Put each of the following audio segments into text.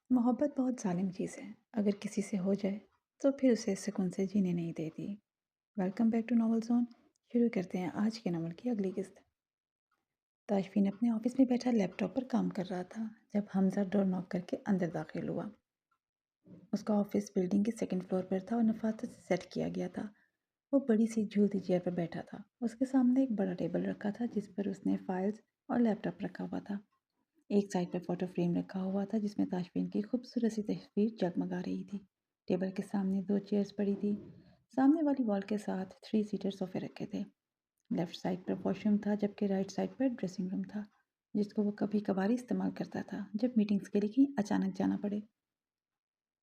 मोहब्बत बहुत ज़ालिम चीज़ है। अगर किसी से हो जाए तो फिर उसे सुकून से जीने नहीं देती। Welcome back to novel zone. शुरू करते हैं आज के नॉवल की अगली किस्त। ताशफीन अपने ऑफिस में बैठा लैपटॉप पर काम कर रहा था जब हमजा डोर नॉक करके अंदर दाखिल हुआ। उसका ऑफिस बिल्डिंग के सेकंड फ्लोर पर था और नफासत से सेट किया गया था। वो बड़ी सी झूलती चेयर पर बैठा था। उसके सामने एक बड़ा टेबल रखा था जिस पर उसने फाइल्स और लैपटॉप रखा हुआ था। एक साइड पर फोटो फ्रेम रखा हुआ था जिसमें ताशफीन की खूबसूरत सी तस्वीर जगमगा रही थी। टेबल के सामने दो चेयर्स पड़ी थी। सामने वाली वॉल के साथ 3 सीटर सोफे रखे थे। लेफ्ट साइड पर वॉशरूम था जबकि राइट साइड पर ड्रेसिंग रूम था जिसको वो कभी कभार इस्तेमाल करता था जब मीटिंग्स के लिए कहीं अचानक जाना पड़े।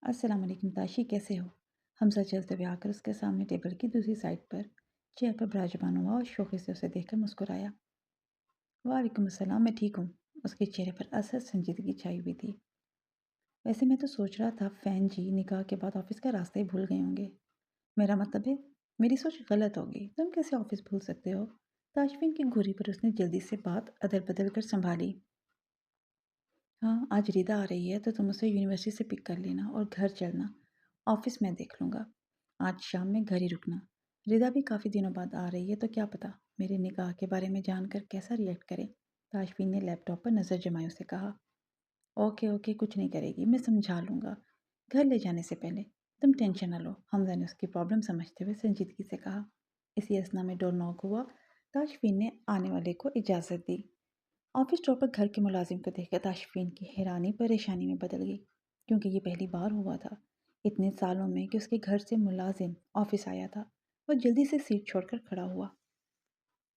अस्सलाम वालेकुम ताशी, कैसे हो? हमजा चलते हुए आकर उसके सामने टेबल की दूसरी साइड पर चेयर पर विराजमान हुआ और शोखे से उसे देखकर मुस्कुराया। वालेकुम अस्सलाम, मैं ठीक हूँ। उसके चेहरे पर असहज संजीदगी छाई हुई थी। वैसे मैं तो सोच रहा था फैन जी निकाह के बाद ऑफिस का रास्ता ही भूल गए होंगे। मेरा मतलब है, मेरी सोच गलत होगी। तुम कैसे ऑफिस भूल सकते हो? ताशफीन की घुरी पर उसने जल्दी से बात अदल बदल कर संभाली। हाँ, आज रिदा आ रही है तो तुम उसे यूनिवर्सिटी से पिक कर लेना और घर चलना। ऑफिस मैं देख लूँगा। आज शाम में घर ही रुकना। रिदा भी काफ़ी दिनों बाद आ रही है तो क्या पता मेरे निकाह के बारे में जानकर कैसा रिएक्ट करे। ताशफीन ने लैपटॉप पर नज़र जमाई उसे कहा। ओके ओके, कुछ नहीं करेगी, मैं समझा लूँगा। घर ले जाने से पहले तुम टेंशन न लो, हमजा ने उसकी प्रॉब्लम समझते हुए संजीदगी से कहा। इसी असना में डोर नॉक हुआ। ताशफीन ने आने वाले को इजाज़त दी। ऑफिस स्टॉप पर घर के मुलाजिम को देखकर ताशफीन की हैरानी परेशानी में बदल गई, क्योंकि ये पहली बार हुआ था इतने सालों में कि उसके घर से मुलाजिम ऑफिस आया था। वो जल्दी से सीट छोड़कर खड़ा हुआ।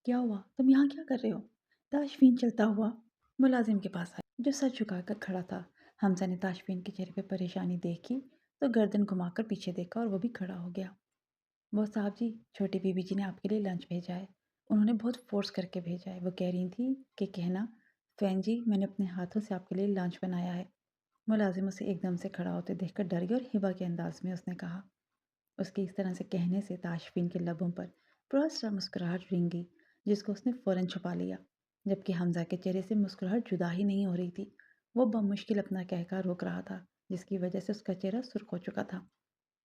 क्या हुआ, तुम यहाँ क्या कर रहे हो? ताशफीन चलता हुआ मुलाजिम के पास आया जो सर झुकाकर खड़ा था। हमजा ने ताशफीन के चेहरे पर परेशानी देखी तो गर्दन घुमाकर पीछे देखा और वो भी खड़ा हो गया। वो साहब जी, छोटी बीबी जी ने आपके लिए लंच भेजा है। उन्होंने बहुत फोर्स करके भेजा है। वो कह रही थी कि कहना, फैन जी मैंने अपने हाथों से आपके लिए लंच बनाया है। मुलाजिम उसे एकदम से खड़ा होते देखकर डर गया और हिबा के अंदाज में उसने कहा। उसके इस तरह से कहने से ताशफीन के लबों पर पूरा सा मुस्कुराहट रिंग गई जिसको उसने फ़ौरन छुपा लिया, जबकि हमजा के चेहरे से मुस्कुराहट जुदा ही नहीं हो रही थी। वो बमुश्किल अपना कहकर रोक रहा था जिसकी वजह से उसका चेहरा सुर्ख हो चुका था।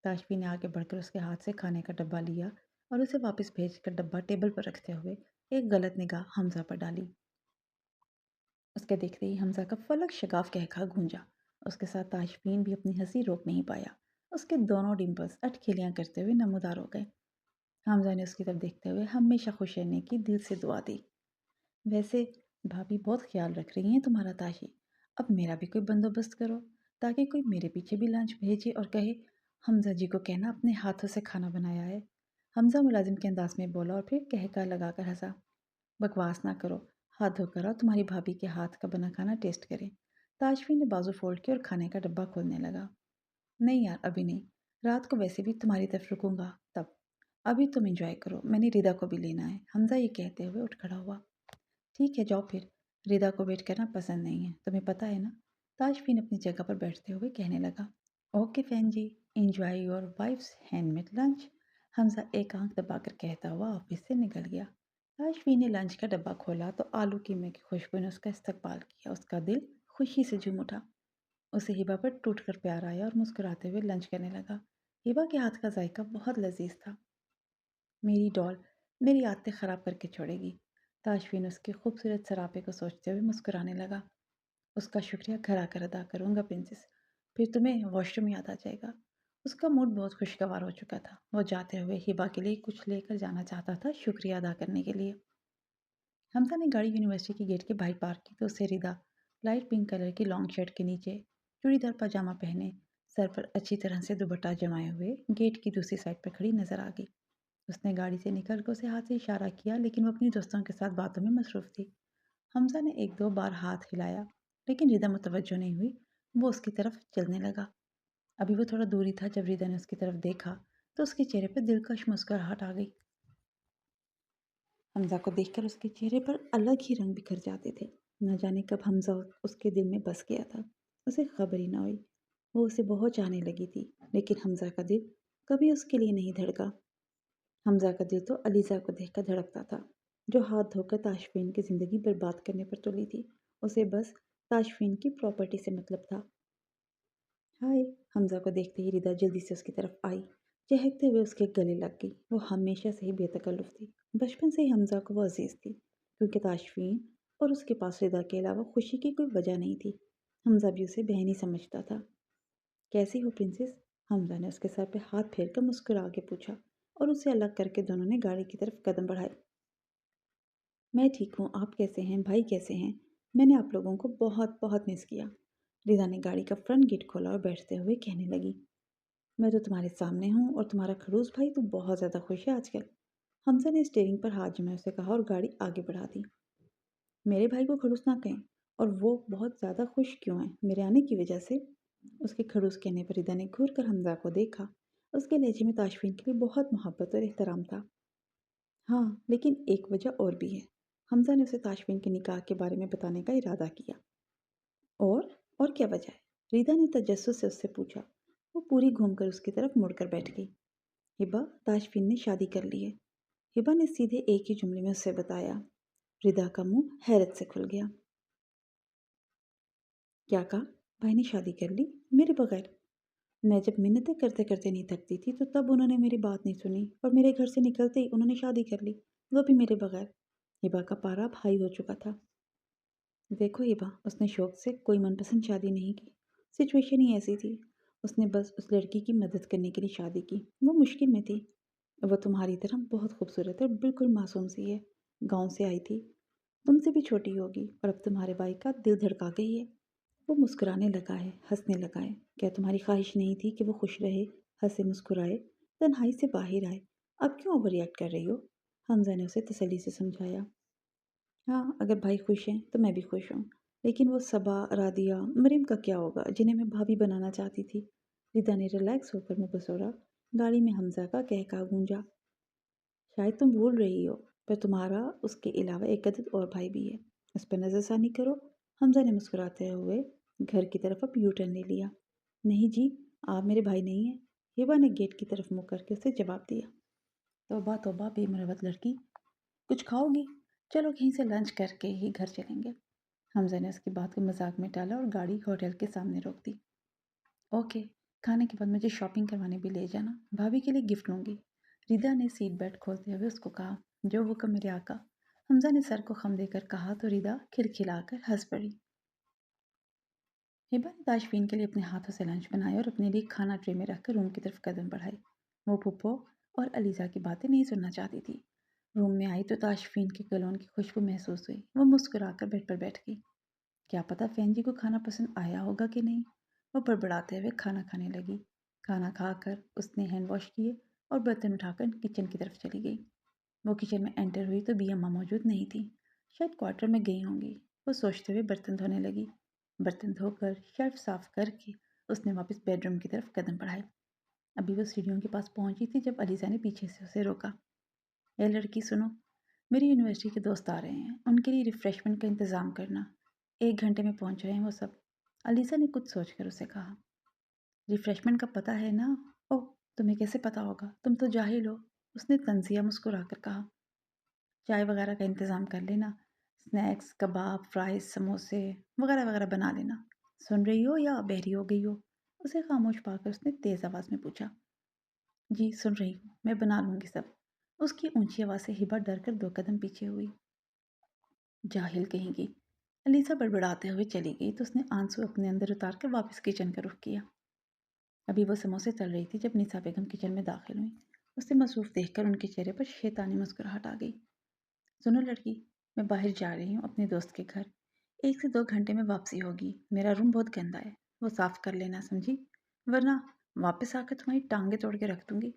ताशफी ने आगे बढ़कर उसके हाथ से खाने का डब्बा लिया और उसे वापस भेजकर डब्बा टेबल पर रखते हुए एक गलत निगाह हमजा पर डाली। उसके देखते ही हमजा का फलक शगाफ कहका गूंजा। उसके साथ ताशफीन भी अपनी हंसी रोक नहीं पाया। उसके दोनों डिम्पल्स अटखेलियां करते हुए नमूदार हो गए। हमजा ने उसकी तरफ देखते हुए हमेशा खुश रहने की दिल से दुआ दी। वैसे भाभी बहुत ख्याल रख रही हैं तुम्हारा ताशी। अब मेरा भी कोई बंदोबस्त करो ताकि कोई मेरे पीछे भी लंच भेजे और कहे हमजा जी को कहना अपने हाथों से खाना बनाया है। हमजा मुलाजिम के अंदाज में बोला और फिर कहका लगाकर हंसा। बकवास ना करो, हाथ धोकर आओ, तुम्हारी भाभी के हाथ का बना खाना टेस्ट करें। ताजफी ने बाजू फोल्ड किया और खाने का डब्बा खोलने लगा। नहीं यार, अभी नहीं। रात को वैसे भी तुम्हारी तरफ रुकूंगा तब। अभी तुम एंजॉय करो, मैंने रिदा को भी लेना है। हमजा ये कहते हुए उठ खड़ा हुआ। ठीक है, जाओ फिर। रिदा को वेट करना पसंद नहीं है, तुम्हें पता है ना। ताजफीन अपनी जगह पर बैठते हुए कहने लगा। Okay fan ji, enjoy your wife's handmade lunch. Hamza एक आंख दबाकर कहता हुआ ऑफिस से निकल गया। ताजफीन ने लंच का डब्बा खोला तो आलू कीमे की खुशबू ने उसका इस्तकबाल किया। उसका दिल खुशी से झूम उठा। उसे हिबा पर टूटकर प्यार आया और मुस्कुराते हुए लंच करने लगा। हिबा के हाथ का जायका बहुत लजीज था। मेरी डॉल मेरी आदतें ख़राब करके छोड़ेगी। ताशफीन उसके खूबसूरत सरापे को सोचते हुए मुस्कुराने लगा। उसका शुक्रिया घर आकर अदा करूँगा प्रिंसेस। फिर तुम्हें वॉशरूम याद आ जाएगा। उसका मूड बहुत खुशगवार हो चुका था। वो जाते हुए हिबा के लिए कुछ लेकर जाना चाहता था शुक्रिया अदा करने के लिए। हमजा ने गाड़ी यूनिवर्सिटी के गेट के बाहर पार्क की तो उससे रिदा लाइट पिंक कलर की लॉन्ग शर्ट के नीचे चूड़ीदार पजामा पहने, सर पर अच्छी तरह से दुपट्टा जमाए हुए गेट की दूसरी साइड पर खड़ी नजर आ गई। उसने गाड़ी से निकल कर उसे हाथ से इशारा किया लेकिन वो अपनी दोस्तों के साथ बातों में मसरूफ़ थी। हमजा ने एक दो बार हाथ हिलाया लेकिन रिदा मुतवज्जो नहीं हुई। वो उसकी तरफ चलने लगा। अभी वो थोड़ा दूरी था जब रिदा ने उसकी तरफ देखा तो उसके चेहरे पर दिलकश मुस्कुराहट आ गई। हमजा को देखकर उसके चेहरे पर अलग ही रंग बिखर जाते थे। न जाने कब हमजा उसके दिल में बस गया था। उसे खबर ही ना हुई। वो उसे बहुत चाहने लगी थी लेकिन हमजा का दिल कभी उसके लिए नहीं धड़का। हमजा का दिल तो अलीज़ा को देखकर धड़कता था जो हाथ धोकर ताशफीन की ज़िंदगी बर्बाद करने पर तुली थी। उसे बस ताशफीन की प्रॉपर्टी से मतलब था। हाय। हमजा को देखते ही रिदा जल्दी से उसकी तरफ आई, चहकते हुए उसके गले लग गई। वो हमेशा से ही बेतकल्लुफ़ थी। बचपन से ही हमजा को वो अजीज़ थी, क्योंकि ताशफीन और उसके पास रिदा के अलावा खुशी की कोई वजह नहीं थी। हमजा भी उसे बहन ही समझता था। कैसी हो प्रिंसेस? हमजा ने उसके सर पे हाथ फेर कर मुस्कुरा के पूछा, और उसे अलग करके दोनों ने गाड़ी की तरफ कदम बढ़ाए। मैं ठीक हूँ, आप कैसे हैं? भाई कैसे हैं? मैंने आप लोगों को बहुत बहुत मिस किया। रिदा ने गाड़ी का फ्रंट गेट खोला और बैठते हुए कहने लगी, मैं तो तुम्हारे सामने हूँ और तुम्हारा खड़ूस भाई तो बहुत ज़्यादा खुश है आजकल। हमजा ने स्टीयरिंग पर हाथ जमाए उसे कहा और गाड़ी आगे बढ़ा दी। मेरे भाई को खड़ूस ना कहें, और वो बहुत ज़्यादा खुश क्यों है मेरे आने की वजह से? उसके खड़ूस कहने पर रिदा ने घूर कर हमजा को देखा। उसके लहजे में ताशफीन के लिए बहुत मोहब्बत और एहतराम था। हाँ, लेकिन एक वजह और भी है। हमजा ने उसे ताशफीन के निकाह के बारे में बताने का इरादा किया। और और क्या वजह है? रिदा ने तजस्सुस से उससे पूछा। वो पूरी घूमकर उसकी तरफ मुड़कर बैठ गई। हिबा, ताशफीन ने शादी कर ली है। हिबा ने सीधे एक ही जुमले में उससे बताया। रिदा का मुंह हैरत से खुल गया। क्या कहा? भाई ने शादी कर ली मेरे बगैर? मैं जब मिन्नतें करते करते नहीं थकती थी तो तब उन्होंने मेरी बात नहीं सुनी, और मेरे घर से निकलते ही उन्होंने शादी कर ली, वो भी मेरे बगैर। हिबा का पारा अब हाई हो चुका था। देखो हिबा, उसने शौक से कोई मनपसंद शादी नहीं की। सिचुएशन ही ऐसी थी। उसने बस उस लड़की की मदद करने के लिए शादी की। वो मुश्किल में थी। वो तुम्हारी तरह बहुत खूबसूरत है और बिल्कुल मासूम सी है। गांव से आई थी, तुमसे भी छोटी होगी, और अब तुम्हारे भाई का दिल धड़का गई है। वो मुस्कुराने लगा है, हंसने लगा है। क्या तुम्हारी ख्वाहिश नहीं थी कि वो खुश रहे, हंसे मुस्कुराए, तन्हाई से बाहर आए? अब क्यों ओवर रिएक्ट कर रही हो? हमजा ने उसे तसल्ली से समझाया। हाँ, अगर भाई खुश हैं तो मैं भी खुश हूँ। लेकिन वो सबा, रादिया, मरीम का क्या होगा, जिन्हें मैं भाभी बनाना चाहती थी? रिदा ने रिलैक्स होकर मुंह बसोरा। गाड़ी में हमजा का कहका गूंजा। शायद तुम भूल रही हो, पर तुम्हारा उसके अलावा एक अदद और भाई भी है। उस पर नज़रसानी करो। हमजा ने मुस्कुराते हुए घर की तरफ अब यू टर्न ले लिया। नहीं जी, आप मेरे भाई नहीं हैं। हिबा ने गेट की तरफ मुँह करके उसे जवाब दिया। तौबा तौबा बेमरवत लड़की, कुछ खाओगी? चलो कहीं से लंच करके ही घर चलेंगे। हमजा ने उसकी बात को मजाक में टाला और गाड़ी होटल के सामने रोक दी। ओके, खाने के बाद मुझे शॉपिंग करवाने भी ले जाना, भाभी के लिए गिफ्ट लूँगी। रिदा ने सीट बेल्ट खोलते हुए उसको कहा। जो हुक्म मेरे आका। हमजा ने सर को खम देकर कहा तो रिदा खिलखिलाकर हंस पड़ी। हिबा ने ताशफीन के लिए अपने हाथों से लंच बनाया और अपने लिए खाना ट्रे में रखकर रूम की तरफ कदम बढ़ाई। वो पुप्पो और अलीज़ा की बातें नहीं सुनना चाहती थी। रूम में आई तो ताशफीन के कलोन की खुशबू महसूस हुई। वो मुस्कुराकर बेड पर बैठ गई। क्या पता फैन जी को खाना पसंद आया होगा कि नहीं। वो बड़बड़ाते हुए खाना खाने लगी। खाना खाकर उसने हैंड वॉश किए और बर्तन उठाकर किचन की तरफ चली गई। वो किचन में एंटर हुई तो बी अम्मा मौजूद नहीं थी। शायद क्वार्टर में गई होंगी। वो सोचते हुए बर्तन धोने लगी। बर्तन धोकर शेल्फ साफ करके उसने वापस बेडरूम की तरफ कदम बढ़ाए। अभी वो सीढ़ियों के पास पहुंची थी जब अलीजा ने पीछे से उसे रोका। ए लड़की सुनो, मेरी यूनिवर्सिटी के दोस्त आ रहे हैं, उनके लिए रिफ्रेशमेंट का इंतज़ाम करना। 1 घंटे में पहुंच रहे हैं वो सब। अलीजा ने कुछ सोचकर उसे कहा। रिफ्रेशमेंट का पता है ना? ओह, तुम्हें कैसे पता होगा, तुम तो जाहिल हो। उसने तंजिया मुस्कुराकर कहा। चाय वगैरह का इंतज़ाम कर लेना। स्नैक्स, कबाब, फ्राइज़, समोसे वगैरह वगैरह बना लेना। सुन रही हो या बहरी हो गई हो? उसे खामोश पाकर उसने तेज़ आवाज़ में पूछा। जी सुन रही हूँ, मैं बना लूँगी सब। उसकी ऊंची आवाज़ से हिबा डर कर 2 कदम पीछे हुई। जाहिल कहेगी। अलीसा बड़बड़ाते हुए चली गई तो उसने आंसू अपने अंदर उतार कर वापस किचन का रुख किया। अभी वो समोसे तल रही थी जब निसा बेगम किचन में दाखिल हुई। उसे मसरूफ़ देखकर उनके चेहरे पर शैतानी मुस्कुराहट आ गई। सुनो लड़की, मैं बाहर जा रही हूँ अपने दोस्त के घर। 1 से 2 घंटे में वापसी होगी। मेरा रूम बहुत गंदा है, वो साफ़ कर लेना, समझी? वरना वापस आकर तुम्हारी टांगे तोड़ के रख दूंगी।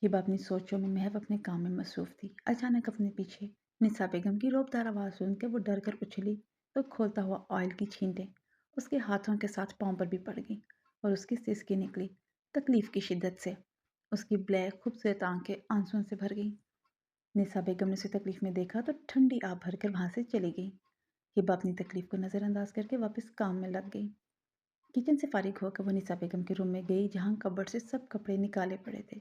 हिबा अपनी सोचों में महव अपने काम में मसरूफ़ थी। अचानक अपने पीछे निसा बेगम की रौबदार आवाज़ सुनकर वो डर कर उछली तो खोलता हुआ ऑयल की छींटें उसके हाथों के साथ पाँव पर भी पड़ गई और उसकी सिसकी निकली तकलीफ़ की शिद्दत से। उसकी ब्लैक खूबसूरत आंखें आंसुओं से भर गईं। निसा बेगम ने उसे तकलीफ में देखा तो ठंडी आह भरकर वहां से चली गई। हिबा अपनी तकलीफ को नज़रअंदाज करके वापस काम में लग गई। किचन से फारिग होकर वो निसा बेगम के रूम में गई जहाँ कबर्ड से सब कपड़े निकाले पड़े थे।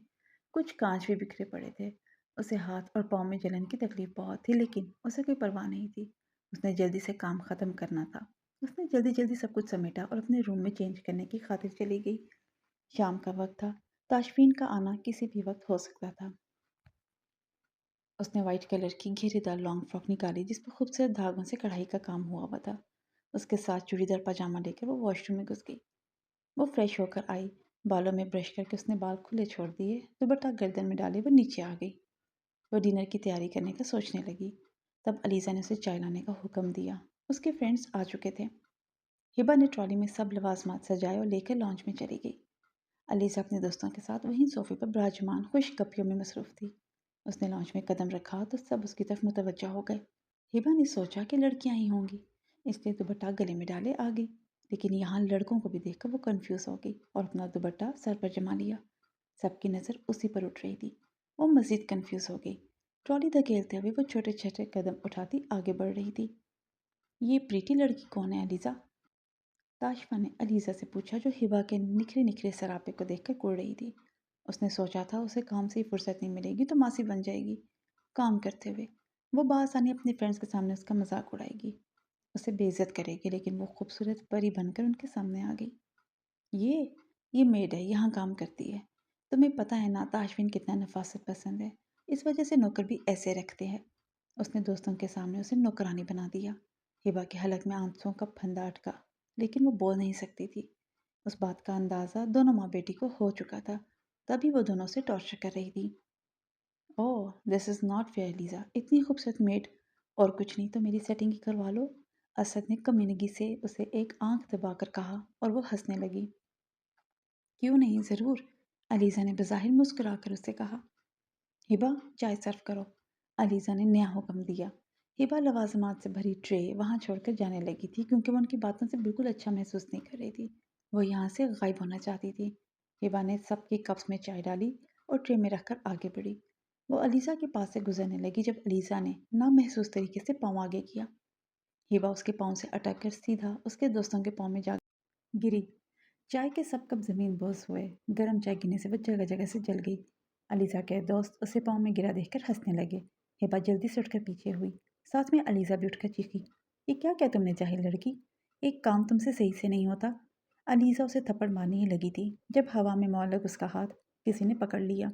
कुछ कांच भी बिखरे पड़े थे। उसे हाथ और पाँव में जलन की तकलीफ बहुत थी, लेकिन उसे कोई परवाह नहीं थी। उसने जल्दी से काम ख़त्म करना था। اس نے جلدی جلدی سب کچھ سمیٹا اور اپنے روم میں چینج کرنے کی خاطر چلی گئی۔ شام کا وقت تھا، تاشفین کا آنا کسی بھی وقت ہو سکتا تھا۔ اس نے وائٹ کلر کی گھیرے دار لانگ فراک نکالی جس پر خوبصورت دھاگوں سے کڑھائی کا کام ہوا ہوا تھا۔ اس کے ساتھ چوڑی دار پاجامہ لے کر وہ واش روم میں گھس گئی۔ وہ فریش ہو کر آئی، بالوں میں برش کر کے اس نے بال کھلے چھوڑ دیے، دوپٹہ گردن میں ڈالے وہ نیچے آ گئی۔ وہ ڈنر کی تیاری کرنے کا سوچنے لگی، تب علیزہ نے اسے چائے لانے کا حکم دیا۔ اس کے فرینڈز آ چکے تھے۔ ہبا نے ٹرالی میں سب لوازمات سجائے اور لے کر لانچ میں چلی گئی۔ علیزہ اپنے دوستوں کے ساتھ وہیں صوفے پر براجمان خوش گپیوں میں مصروف تھی۔ اس نے لانچ میں قدم رکھا تو سب اس کی طرف متوجہ ہو گئے۔ ہبا نے سوچا کہ لڑکیاں ہی ہوں گی، اس لیے دوپٹہ گلے میں ڈالے آ گئی، لیکن یہاں لڑکوں کو بھی دیکھ کر وہ کنفیوز ہو گئی اور اپنا دوپٹہ سر پر جما لیا۔ سب کی نظر اسی پر اٹھ رہی تھی۔ وہ مزید کنفیوز ہو گئی۔ ٹرالی دھکیلتے ہوئے وہ چھوٹے چھوٹے قدم اٹھاتی آگے بڑھ رہی تھی۔ یہ پریٹی لڑکی کون ہے علیزہ؟ تاشفا نے علیزہ سے پوچھا جو ہبا کے نکھرے نکھرے سراپے کو دیکھ کر کڑ رہی تھی۔ اس نے سوچا تھا اسے کام سے ہی فرصت نہیں ملے گی تو ماسی بن جائے گی۔ کام کرتے ہوئے وہ بآسانی اپنے فرینڈز کے سامنے اس کا مذاق اڑائے گی، اسے بے عزت کرے گی، لیکن وہ خوبصورت پری بن کر ان کے سامنے آ گئی۔ یہ میڈ ہے، یہاں کام کرتی ہے۔ تمہیں پتہ ہے نا تاشفین کتنا نفاست پسند ہے، اس وجہ سے نوکر بھی ایسے رکھتے ہیں۔ اس نے دوستوں کے سامنے اسے نوکرانی بنا دیا۔ ہبا کے حلق میں آنسوؤں کا پھندا اٹکا، لیکن وہ بول نہیں سکتی تھی۔ اس بات کا اندازہ دونوں ماں بیٹی کو ہو چکا تھا، تبھی وہ دونوں سے ٹارچر کر رہی تھی۔ اوہ دس از ناٹ فیئر لیزا، اتنی خوبصورت میڈ اور کچھ نہیں تو میری سیٹنگ ہی کروا لو۔ اسد نے کمینگی سے اسے ایک آنکھ دبا کر کہا اور وہ ہنسنے لگی۔ کیوں نہیں، ضرور، علیزہ نے بظاہر مسکرا کر اسے کہا۔ ہبا چائے سرو کرو، علیزہ نے نیا حکم دیا۔ ہبا لوازمات سے بھری ٹرے وہاں چھوڑ کر جانے لگی تھی کیونکہ وہ ان کی باتوں سے بالکل اچھا محسوس نہیں کر رہی تھی۔ وہ یہاں سے غائب ہونا چاہتی تھی۔ ہبا نے سب کے کپس میں چائے ڈالی اور ٹرے میں رکھ کر آگے بڑھی۔ وہ علیزہ کے پاس سے گزرنے لگی جب علیزہ نے نامحسوس طریقے سے پاؤں آگے کیا۔ ہبا اس کے پاؤں سے اٹک کر سیدھا اس کے دوستوں کے پاؤں میں جا گری۔ چائے کے سب کپ زمین بوس ہوئے، گرم چائے گرنے سے وہ جگہ جگہ سے جل گئی۔ علیزہ کے دوست اسے پاؤں میں گرا دیکھ کر ہنسنے لگے۔ ہبا جلدی سے اٹھ کر پیچھے ہوئی، ساتھ میں علیزہ بھی اٹھ کر چیخی، یہ کیا کیا تم نے جاہل لڑکی، ایک کام تم سے صحیح سے نہیں ہوتا۔ علیزہ اسے تھپڑ مارنے ہی لگی تھی جب ہوا میں معلق اس کا ہاتھ کسی نے پکڑ لیا۔